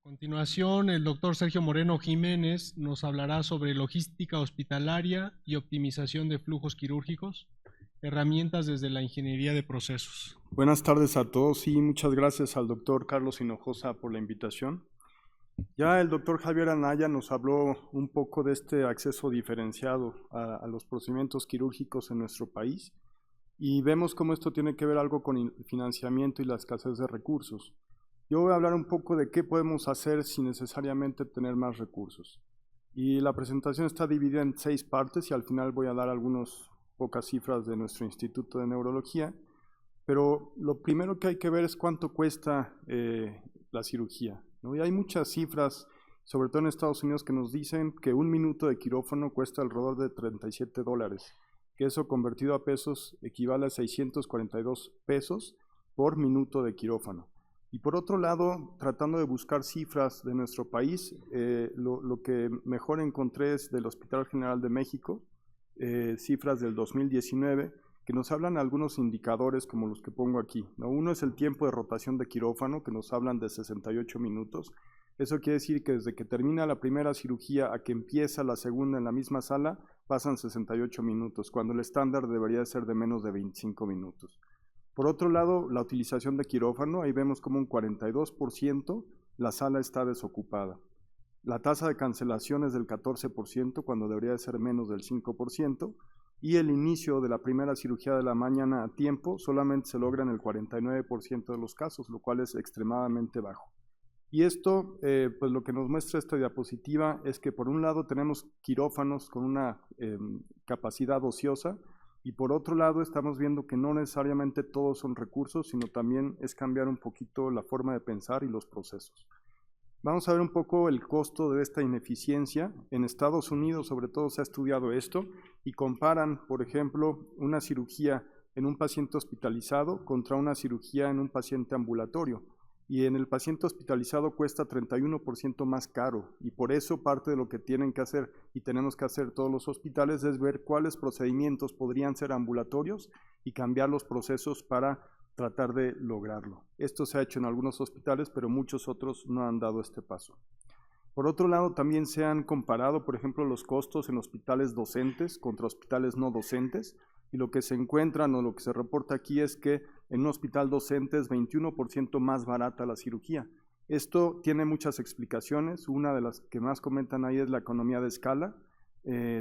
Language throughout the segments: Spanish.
A continuación, el doctor Sergio Moreno Jiménez nos hablará sobre logística hospitalaria y optimización de flujos quirúrgicos, herramientas desde la ingeniería de procesos. Buenas tardes a todos y muchas gracias al doctor Carlos Hinojosa por la invitación. Ya el doctor Javier Anaya nos habló un poco de este acceso diferenciado a los procedimientos quirúrgicos en nuestro país y vemos cómo esto tiene que ver algo con el financiamiento y la escasez de recursos. Yo voy a hablar un poco de qué podemos hacer sin necesariamente tener más recursos. Y la presentación está dividida en 6 partes y al final voy a dar algunas pocas cifras de nuestro Instituto de Neurología. Pero lo primero que hay que ver es cuánto cuesta la cirugía, ¿no? Y hay muchas cifras, sobre todo en Estados Unidos, que nos dicen que un minuto de quirófano cuesta alrededor de $37, que eso convertido a pesos equivale a 642 pesos por minuto de quirófano. Y por otro lado, tratando de buscar cifras de nuestro país, lo que mejor encontré es del Hospital General de México, cifras del 2019, que nos hablan algunos indicadores como los que pongo aquí, ¿no? Uno es el tiempo de rotación de quirófano, que nos hablan de 68 minutos. Eso quiere decir que desde que termina la primera cirugía a que empieza la segunda en la misma sala, pasan 68 minutos, cuando el estándar debería ser de menos de 25 minutos. Por otro lado, la utilización de quirófano, ahí vemos como un 42% la sala está desocupada. La tasa de cancelación es del 14%, cuando debería ser menos del 5%, y el inicio de la primera cirugía de la mañana a tiempo solamente se logra en el 49% de los casos, lo cual es extremadamente bajo. Y esto, pues lo que nos muestra esta diapositiva es que por un lado tenemos quirófanos con una capacidad ociosa, y por otro lado estamos viendo que no necesariamente todos son recursos, sino también es cambiar un poquito la forma de pensar y los procesos. Vamos a ver un poco el costo de esta ineficiencia. En Estados Unidos sobre todo se ha estudiado esto y comparan, por ejemplo, una cirugía en un paciente hospitalizado contra una cirugía en un paciente ambulatorio. Y en el paciente hospitalizado cuesta 31% más caro, y por eso parte de lo que tienen que hacer y tenemos que hacer todos los hospitales es ver cuáles procedimientos podrían ser ambulatorios y cambiar los procesos para tratar de lograrlo. Esto se ha hecho en algunos hospitales, pero muchos otros no han dado este paso. Por otro lado, también se han comparado, por ejemplo, los costos en hospitales docentes contra hospitales no docentes, y lo que se encuentran o lo que se reporta aquí es que en un hospital docente es 21% más barata la cirugía. Esto tiene muchas explicaciones. Una de las que más comentan ahí es la economía de escala.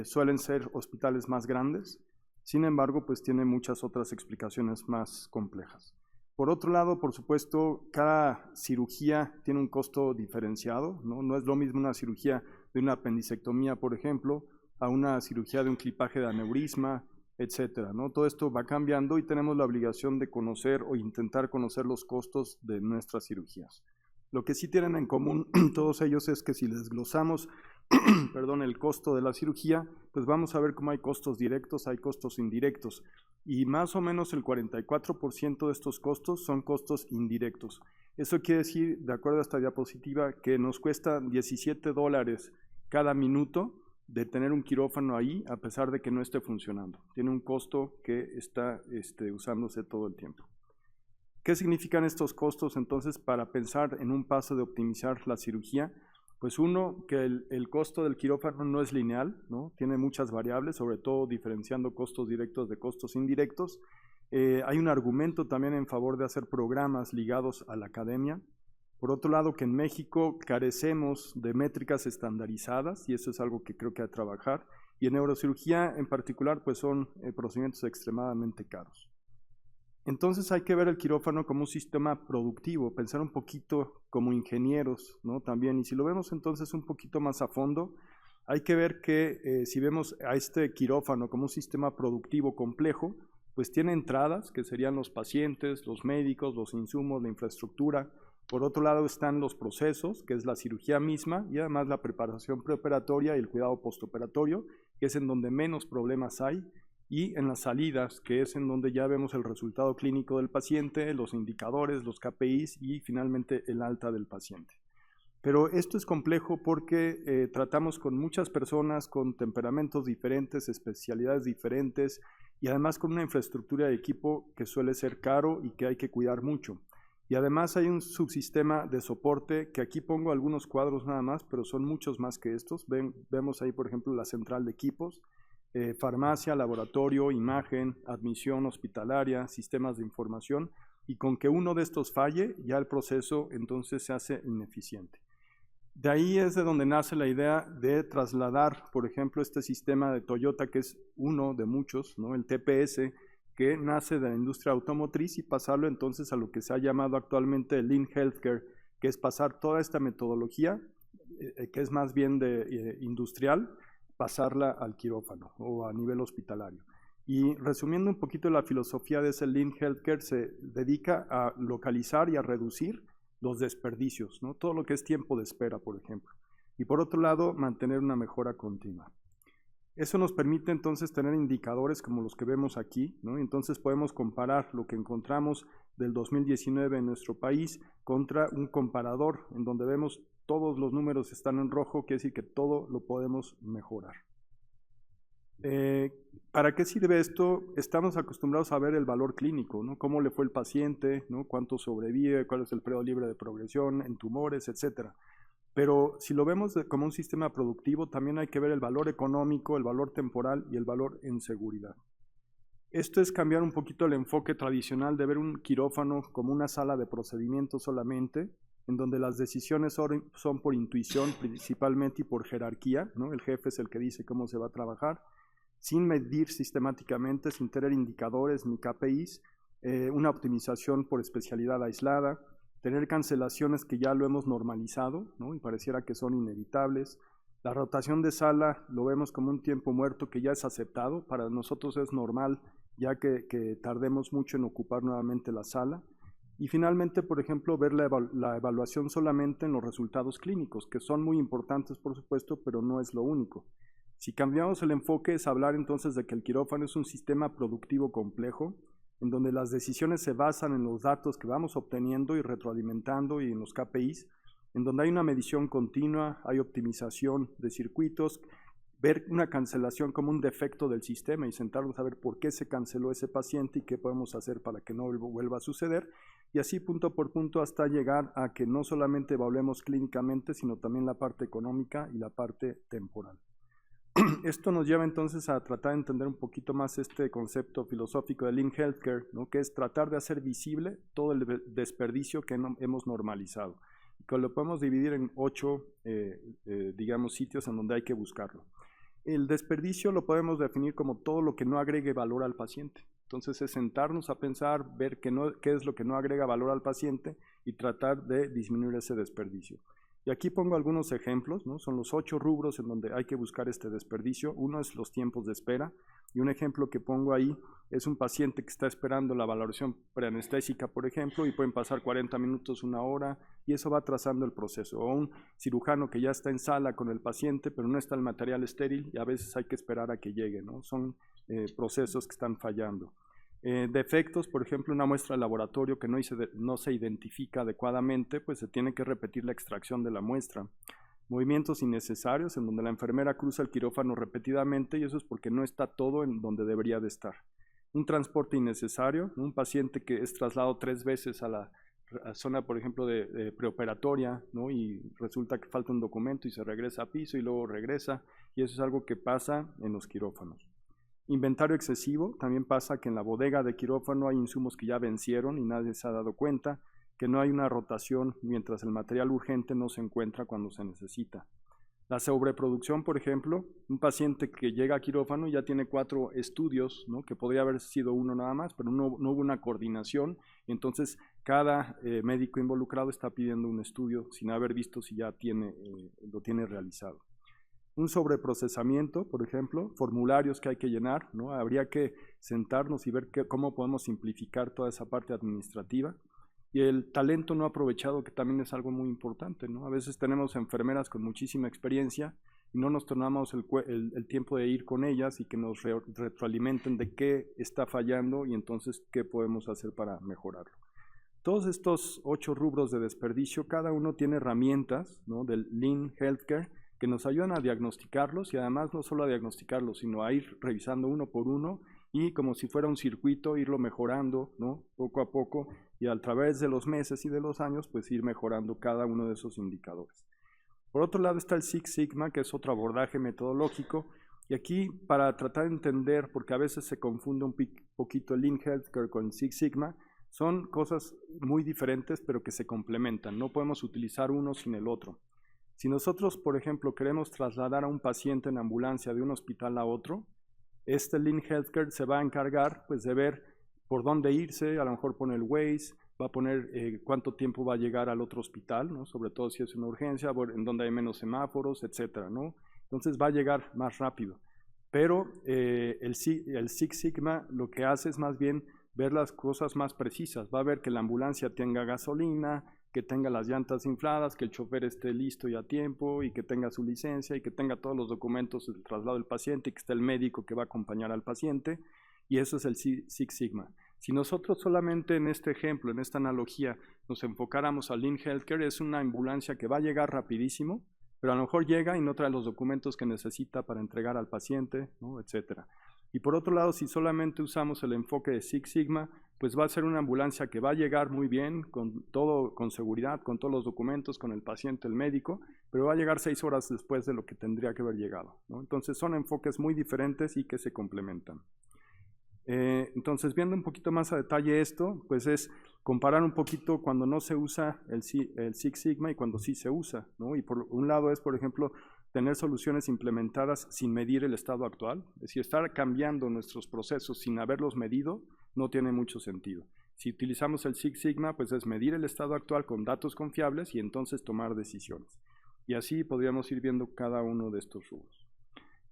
Suelen ser hospitales más grandes. Sin embargo, pues tiene muchas otras explicaciones más complejas. Por otro lado, por supuesto, cada cirugía tiene un costo diferenciado, ¿no? No es lo mismo una cirugía de una apendicectomía, por ejemplo, a una cirugía de un clipaje de aneurisma, etcétera, ¿no? Todo esto va cambiando y tenemos la obligación de conocer o intentar conocer los costos de nuestras cirugías. Lo que sí tienen en común todos ellos es que si desglosamos perdón, el costo de la cirugía, pues vamos a ver cómo hay costos directos, hay costos indirectos, y más o menos el 44% de estos costos son costos indirectos. Eso quiere decir, de acuerdo a esta diapositiva, que nos cuesta $17 cada minuto de tener un quirófano ahí, a pesar de que no esté funcionando. Tiene un costo que está usándose todo el tiempo. ¿Qué significan estos costos entonces para pensar en un paso de optimizar la cirugía? Pues uno, que el costo del quirófano no es lineal, ¿no? Tiene muchas variables, sobre todo diferenciando costos directos de costos indirectos. Hay un argumento también en favor de hacer programas ligados a la academia. Por otro lado, que en México carecemos de métricas estandarizadas, y eso es algo que creo que hay que trabajar, y en neurocirugía en particular pues son procedimientos extremadamente caros. Entonces hay que ver el quirófano como un sistema productivo, pensar un poquito como ingenieros, ¿no? También, y si lo vemos entonces un poquito más a fondo, hay que ver que si vemos a este quirófano como un sistema productivo complejo, pues tiene entradas que serían los pacientes, los médicos, los insumos, la infraestructura. Por otro lado están los procesos, que es la cirugía misma, y además la preparación preoperatoria y el cuidado postoperatorio, que es en donde menos problemas hay, y en las salidas, que es en donde ya vemos el resultado clínico del paciente, los indicadores, los KPIs y finalmente el alta del paciente. Pero esto es complejo porque tratamos con muchas personas con temperamentos diferentes, especialidades diferentes y además con una infraestructura de equipo que suele ser caro y que hay que cuidar mucho. Y además hay un subsistema de soporte, que aquí pongo algunos cuadros nada más, pero son muchos más que estos. Vemos ahí, por ejemplo, la central de equipos, farmacia, laboratorio, imagen, admisión hospitalaria, sistemas de información, y con que uno de estos falle, ya el proceso entonces se hace ineficiente. De ahí es de donde nace la idea de trasladar, por ejemplo, este sistema de Toyota, que es uno de muchos, ¿no? El TPS, que nace de la industria automotriz, y pasarlo entonces a lo que se ha llamado actualmente el Lean Healthcare, que es pasar toda esta metodología, que es más bien industrial, pasarla al quirófano o a nivel hospitalario. Y resumiendo un poquito la filosofía de ese Lean Healthcare, se dedica a localizar y a reducir los desperdicios, ¿no? Todo lo que es tiempo de espera, por ejemplo. Y por otro lado, mantener una mejora continua. Eso nos permite entonces tener indicadores como los que vemos aquí, ¿no? Entonces podemos comparar lo que encontramos del 2019 en nuestro país contra un comparador en donde vemos todos los números están en rojo, quiere decir que todo lo podemos mejorar. ¿Para qué sirve esto? Estamos acostumbrados a ver el valor clínico, ¿no? Cómo le fue el paciente, ¿no? Cuánto sobrevive, cuál es el periodo libre de progresión en tumores, etcétera. Pero si lo vemos como un sistema productivo, también hay que ver el valor económico, el valor temporal y el valor en seguridad. Esto es cambiar un poquito el enfoque tradicional de ver un quirófano como una sala de procedimientos solamente, en donde las decisiones son por intuición principalmente y por jerarquía, ¿no? El jefe es el que dice cómo se va a trabajar, sin medir sistemáticamente, sin tener indicadores ni KPIs, una optimización por especialidad aislada, tener cancelaciones que ya lo hemos normalizado, ¿no? Y pareciera que son inevitables. La rotación de sala lo vemos como un tiempo muerto que ya es aceptado, para nosotros es normal ya que tardemos mucho en ocupar nuevamente la sala. Y finalmente, por ejemplo, ver la evaluación solamente en los resultados clínicos, que son muy importantes, por supuesto, pero no es lo único. Si cambiamos el enfoque, es hablar entonces de que el quirófano es un sistema productivo complejo, en donde las decisiones se basan en los datos que vamos obteniendo y retroalimentando y en los KPIs, en donde hay una medición continua, hay optimización de circuitos, ver una cancelación como un defecto del sistema y sentarnos a ver por qué se canceló ese paciente y qué podemos hacer para que no vuelva a suceder, y así punto por punto hasta llegar a que no solamente evaluemos clínicamente, sino también la parte económica y la parte temporal. Esto nos lleva entonces a tratar de entender un poquito más este concepto filosófico de Lean Healthcare, ¿no? Que es tratar de hacer visible todo el desperdicio que hemos normalizado, que lo podemos dividir en 8, digamos, sitios en donde hay que buscarlo. El desperdicio lo podemos definir como todo lo que no agregue valor al paciente. Entonces es sentarnos a pensar, ver qué es lo que no agrega valor al paciente y tratar de disminuir ese desperdicio. Y aquí pongo algunos ejemplos, ¿no? Son los 8 rubros en donde hay que buscar este desperdicio. Uno es los tiempos de espera, y un ejemplo que pongo ahí es un paciente que está esperando la valoración preanestésica, por ejemplo, y pueden pasar 40 minutos, 1 hora, y eso va atrasando el proceso. O un cirujano que ya está en sala con el paciente, pero no está el material estéril, y a veces hay que esperar a que llegue, ¿no? Son procesos que están fallando. Defectos, por ejemplo, una muestra de laboratorio que no se identifica adecuadamente, pues se tiene que repetir la extracción de la muestra. Movimientos innecesarios, en donde la enfermera cruza el quirófano repetidamente, y eso es porque no está todo en donde debería de estar. Un transporte innecesario, un paciente que es trasladado 3 veces a la zona, por ejemplo, de preoperatoria, ¿no? Y resulta que falta un documento y se regresa a piso y luego regresa, y eso es algo que pasa en los quirófanos. Inventario excesivo, también pasa que en la bodega de quirófano hay insumos que ya vencieron y nadie se ha dado cuenta, que no hay una rotación mientras el material urgente no se encuentra cuando se necesita. La sobreproducción, por ejemplo, un paciente que llega a quirófano ya tiene 4 estudios, ¿no? Que podría haber sido uno nada más, pero no hubo una coordinación, entonces cada médico involucrado está pidiendo un estudio sin haber visto si ya lo tiene realizado. Un sobreprocesamiento, por ejemplo, formularios que hay que llenar, ¿no? Habría que sentarnos y ver cómo podemos simplificar toda esa parte administrativa. Y el talento no aprovechado, que también es algo muy importante, ¿no? A veces tenemos enfermeras con muchísima experiencia y no nos tomamos el tiempo de ir con ellas y que nos retroalimenten de qué está fallando y entonces qué podemos hacer para mejorarlo. Todos estos 8 rubros de desperdicio, cada uno tiene herramientas, ¿no? Del Lean Healthcare, que nos ayudan a diagnosticarlos, y además no solo a diagnosticarlos, sino a ir revisando uno por uno y como si fuera un circuito irlo mejorando, ¿no? Poco a poco, y a través de los meses y de los años pues ir mejorando cada uno de esos indicadores. Por otro lado está el Six Sigma, que es otro abordaje metodológico, y aquí para tratar de entender, porque a veces se confunde un poquito el Lean Healthcare con el Six Sigma, son cosas muy diferentes pero que se complementan, no podemos utilizar uno sin el otro. Si nosotros, por ejemplo, queremos trasladar a un paciente en ambulancia de un hospital a otro, este Lean Healthcare se va a encargar pues, de ver por dónde irse, a lo mejor pone el Waze, va a poner cuánto tiempo va a llegar al otro hospital, ¿no? Sobre todo si es una urgencia, en donde hay menos semáforos, etcétera, ¿no? Entonces va a llegar más rápido. Pero el Six Sigma lo que hace es más bien ver las cosas más precisas. Va a ver que la ambulancia tenga gasolina, que tenga las llantas infladas, que el chofer esté listo y a tiempo, y que tenga su licencia, y que tenga todos los documentos del traslado del paciente, y que esté el médico que va a acompañar al paciente, y eso es el Six Sigma. Si nosotros solamente en este ejemplo, en esta analogía, nos enfocáramos al Lean Healthcare, es una ambulancia que va a llegar rapidísimo, pero a lo mejor llega y no trae los documentos que necesita para entregar al paciente, ¿no? Etcétera. Y por otro lado, si solamente usamos el enfoque de Six Sigma, pues va a ser una ambulancia que va a llegar muy bien, con seguridad, con todos los documentos, con el paciente, el médico, pero va a llegar 6 horas después de lo que tendría que haber llegado, ¿no? Entonces son enfoques muy diferentes y que se complementan. Entonces, viendo un poquito más a detalle esto, pues es comparar un poquito cuando no se usa el Six Sigma y cuando sí se usa, ¿no? Y por un lado es, por ejemplo, tener soluciones implementadas sin medir el estado actual, es decir, estar cambiando nuestros procesos sin haberlos medido no tiene mucho sentido. Si utilizamos el Six Sigma, pues es medir el estado actual con datos confiables y entonces tomar decisiones. Y así podríamos ir viendo cada uno de estos rubros.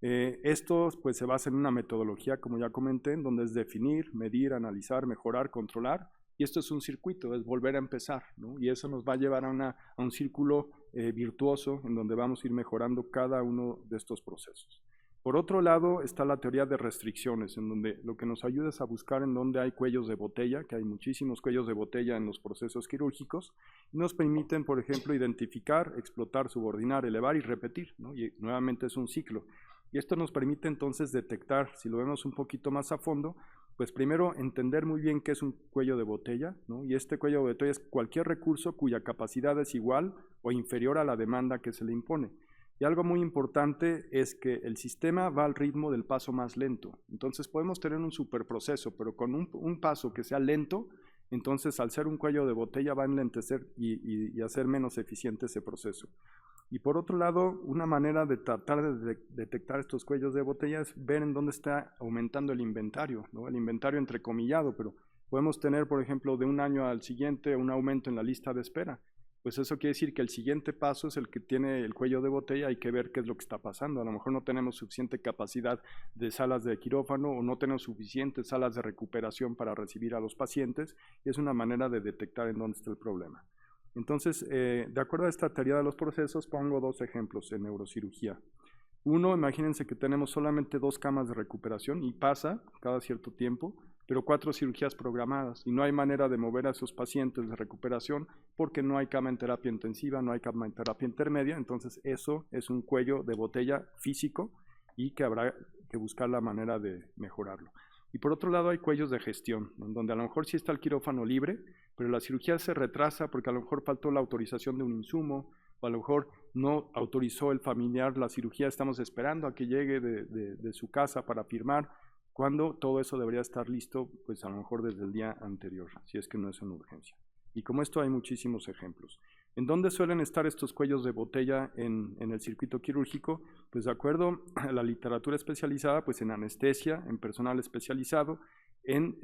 Esto pues se basa en una metodología, como ya comenté, en donde es definir, medir, analizar, mejorar, controlar, y esto es un circuito, es volver a empezar, ¿no? Y eso nos va a llevar a un círculo virtuoso en donde vamos a ir mejorando cada uno de estos procesos. Por otro lado está la teoría de restricciones, en donde lo que nos ayuda es a buscar en dónde hay cuellos de botella, que hay muchísimos cuellos de botella en los procesos quirúrgicos, y nos permiten, por ejemplo, identificar, explotar, subordinar, elevar y repetir, ¿no? Y nuevamente es un ciclo. Y esto nos permite entonces detectar, si lo vemos un poquito más a fondo, pues primero entender muy bien qué es un cuello de botella, ¿no? Y este cuello de botella es cualquier recurso cuya capacidad es igual o inferior a la demanda que se le impone. Y algo muy importante es que el sistema va al ritmo del paso más lento. Entonces podemos tener un superproceso, pero con un paso que sea lento, entonces al ser un cuello de botella va a enlentecer y hacer menos eficiente ese proceso. Y por otro lado, una manera de tratar de detectar estos cuellos de botella es ver en dónde está aumentando el inventario, ¿no? El inventario entrecomillado, pero podemos tener, por ejemplo, de un año al siguiente un aumento en la lista de espera. Pues eso quiere decir que el siguiente paso es el que tiene el cuello de botella, hay que ver qué es lo que está pasando. A lo mejor no tenemos suficiente capacidad de salas de quirófano o no tenemos suficientes salas de recuperación para recibir a los pacientes, y es una manera de detectar en dónde está el problema. Entonces, de acuerdo a esta teoría de los procesos, pongo 2 ejemplos en neurocirugía. Uno, imagínense que tenemos solamente 2 camas de recuperación y pasa cada cierto tiempo, pero 4 cirugías programadas y no hay manera de mover a esos pacientes de recuperación porque no hay cama en terapia intensiva, no hay cama en terapia intermedia, entonces eso es un cuello de botella físico y que habrá que buscar la manera de mejorarlo. Y por otro lado hay cuellos de gestión, donde a lo mejor sí está el quirófano libre, pero la cirugía se retrasa porque a lo mejor faltó la autorización de un insumo, o a lo mejor no autorizó el familiar la cirugía, estamos esperando a que llegue de su casa para firmar, cuando todo eso debería estar listo, pues a lo mejor desde el día anterior, si es que no es una urgencia. Y como esto hay muchísimos ejemplos. ¿En dónde suelen estar estos cuellos de botella en el circuito quirúrgico? Pues de acuerdo a la literatura especializada, pues en anestesia, en personal especializado, en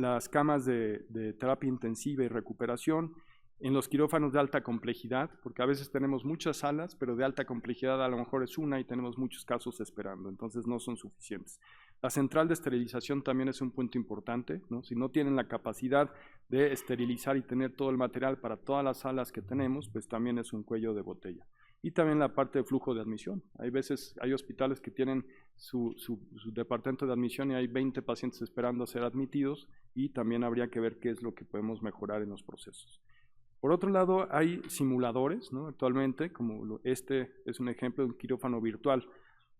las camas de terapia intensiva y recuperación, en los quirófanos de alta complejidad, porque a veces tenemos muchas salas, pero de alta complejidad a lo mejor es una y tenemos muchos casos esperando, entonces no son suficientes. La central de esterilización también es un punto importante, ¿no? Si no tienen la capacidad de esterilizar y tener todo el material para todas las salas que tenemos, pues también es un cuello de botella. Y también la parte de flujo de admisión. Hay veces, hay hospitales que tienen su departamento de admisión y hay 20 pacientes esperando a ser admitidos y también habría que ver qué es lo que podemos mejorar en los procesos. Por otro lado, hay simuladores, ¿no? Actualmente, como este es un ejemplo de un quirófano virtual.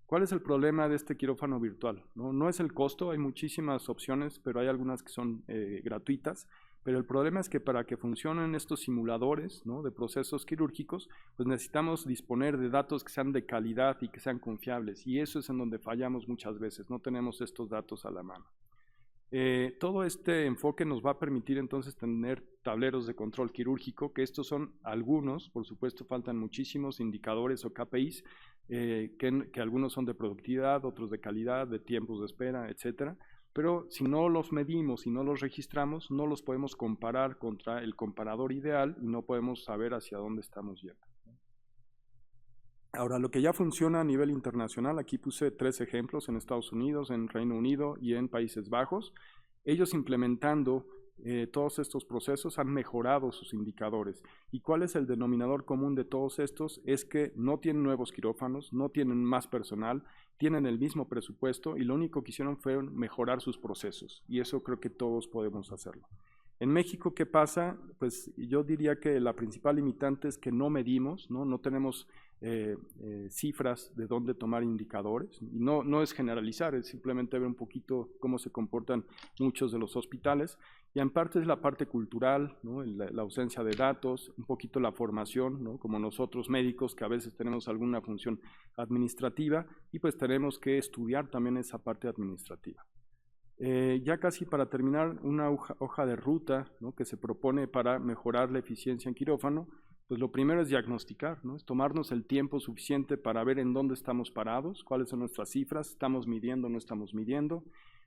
¿Cuál es el problema de este quirófano virtual? No es el costo, hay muchísimas opciones, pero hay algunas que son gratuitas. Pero el problema es que para que funcionen estos simuladores, ¿no?, de procesos quirúrgicos, pues necesitamos disponer de datos que sean de calidad y que sean confiables. Y eso es en donde fallamos muchas veces, no tenemos estos datos a la mano. Todo este enfoque nos va a permitir entonces tener tableros de control quirúrgico, que estos son algunos, por supuesto faltan muchísimos indicadores o KPIs, que algunos son de productividad, otros de calidad, de tiempos de espera, etcétera. Pero si no los medimos y no los registramos, no los podemos comparar contra el comparador ideal y no podemos saber hacia dónde estamos yendo. Ahora, lo que ya funciona a nivel internacional, aquí puse 3 ejemplos en Estados Unidos, en Reino Unido y en Países Bajos. Ellos implementando todos estos procesos han mejorado sus indicadores. ¿Y cuál es el denominador común de todos estos? Es que no tienen nuevos quirófanos, no tienen más personal, tienen el mismo presupuesto y lo único que hicieron fue mejorar sus procesos. Y eso creo que todos podemos hacerlo. En México, ¿qué pasa? Pues yo diría que la principal limitante es que no medimos, no tenemos cifras de dónde tomar indicadores. Y no es generalizar, es simplemente ver un poquito cómo se comportan muchos de los hospitales. Y en parte es la parte cultural, ¿no?, la ausencia de datos, un poquito la formación, ¿no?, como nosotros médicos que a veces tenemos alguna función administrativa y pues tenemos que estudiar también esa parte administrativa. Ya casi para terminar, una hoja de ruta, ¿no?, que se propone para mejorar la eficiencia en quirófano. Pues lo primero es diagnosticar, ¿no?, es tomarnos el tiempo suficiente para ver en dónde estamos parados, cuáles son nuestras cifras, estamos midiendo, no estamos midiendo.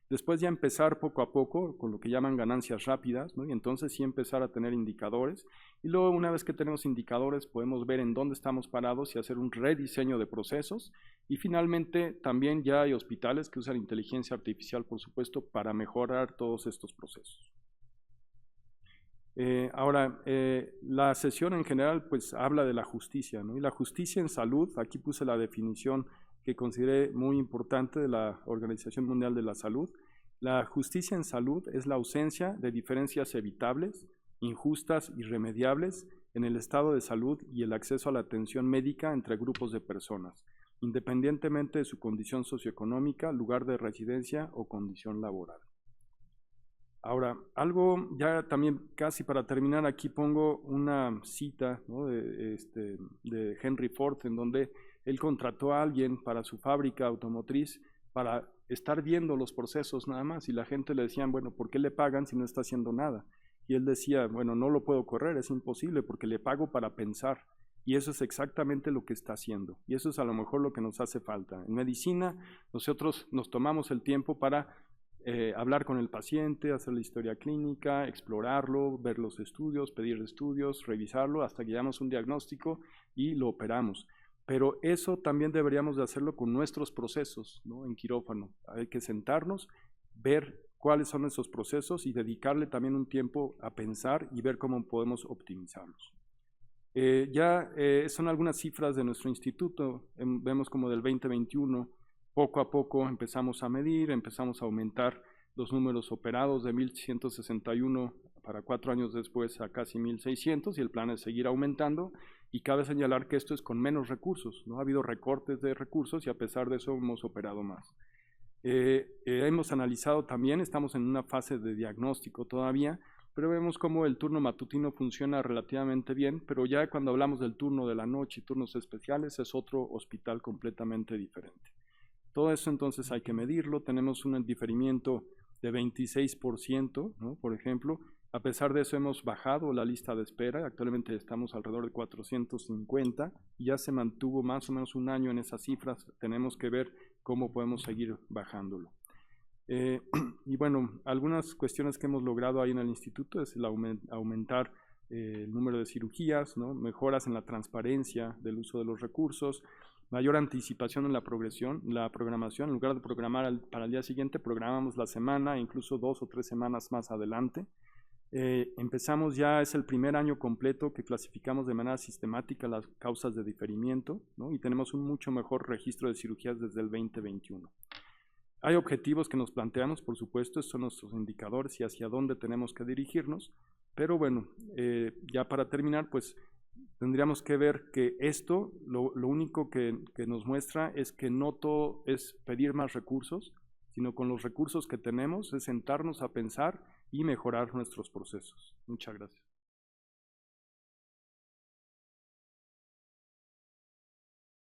Después ya empezar poco a poco con lo que llaman ganancias rápidas, ¿no?, y entonces sí empezar a tener indicadores. Y luego una vez que tenemos indicadores podemos ver en dónde estamos parados y hacer un rediseño de procesos. Y finalmente también ya hay hospitales que usan inteligencia artificial, por supuesto, para mejorar todos estos procesos. Ahora, la sesión en general pues habla de la justicia, ¿no? Y la justicia en salud, aquí puse la definición que consideré muy importante de la Organización Mundial de la Salud. La justicia en salud es la ausencia de diferencias evitables, injustas, irremediables en el estado de salud y el acceso a la atención médica entre grupos de personas, independientemente de su condición socioeconómica, lugar de residencia o condición laboral. Ahora, algo ya también casi para terminar, aquí pongo una cita, ¿no?, de Henry Ford, en donde él contrató a alguien para su fábrica automotriz para estar viendo los procesos nada más, y la gente le decían, bueno, ¿por qué le pagan si no está haciendo nada? Y él decía, bueno, no lo puedo correr, es imposible porque le pago para pensar. Y eso es exactamente lo que está haciendo. Y eso es a lo mejor lo que nos hace falta. En medicina, nosotros nos tomamos el tiempo para hablar con el paciente, hacer la historia clínica, explorarlo, ver los estudios, pedir estudios, revisarlo, hasta que llegamos a un diagnóstico y lo operamos. Pero eso también deberíamos de hacerlo con nuestros procesos, ¿no?, en quirófano. Hay que sentarnos, ver cuáles son esos procesos y dedicarle también un tiempo a pensar y ver cómo podemos optimizarlos. Son algunas cifras de nuestro instituto. Vemos como del 2021, poco a poco empezamos a medir, empezamos a aumentar los números operados de 1,161 para 4 años después a casi 1,600, y el plan es seguir aumentando. Y cabe señalar que esto es con menos recursos, ¿no? Ha habido recortes de recursos y a pesar de eso hemos operado más. Hemos analizado también, estamos en una fase de diagnóstico todavía, pero vemos cómo el turno matutino funciona relativamente bien, pero ya cuando hablamos del turno de la noche y turnos especiales es otro hospital completamente diferente. Todo eso entonces hay que medirlo. Tenemos un diferimiento de 26%, ¿no?, por ejemplo. A pesar de eso hemos bajado la lista de espera, actualmente estamos alrededor de 450 y ya se mantuvo más o menos un año en esas cifras. Tenemos que ver cómo podemos seguir bajándolo. Y bueno, algunas cuestiones que hemos logrado ahí en el instituto es el aumentar el número de cirugías, ¿no?, mejoras en la transparencia del uso de los recursos, mayor anticipación en la programación. En lugar de programar para el día siguiente, programamos la semana, incluso 2 o 3 semanas más adelante. Empezamos ya, es el primer año completo que clasificamos de manera sistemática las causas de diferimiento, ¿no?, y tenemos un mucho mejor registro de cirugías desde el 2021. Hay objetivos que nos planteamos, por supuesto, estos son nuestros indicadores y hacia dónde tenemos que dirigirnos, pero bueno, ya para terminar, pues tendríamos que ver que esto, lo único que nos muestra es que no todo es pedir más recursos, sino con los recursos que tenemos es sentarnos a pensar y mejorar nuestros procesos. Muchas gracias.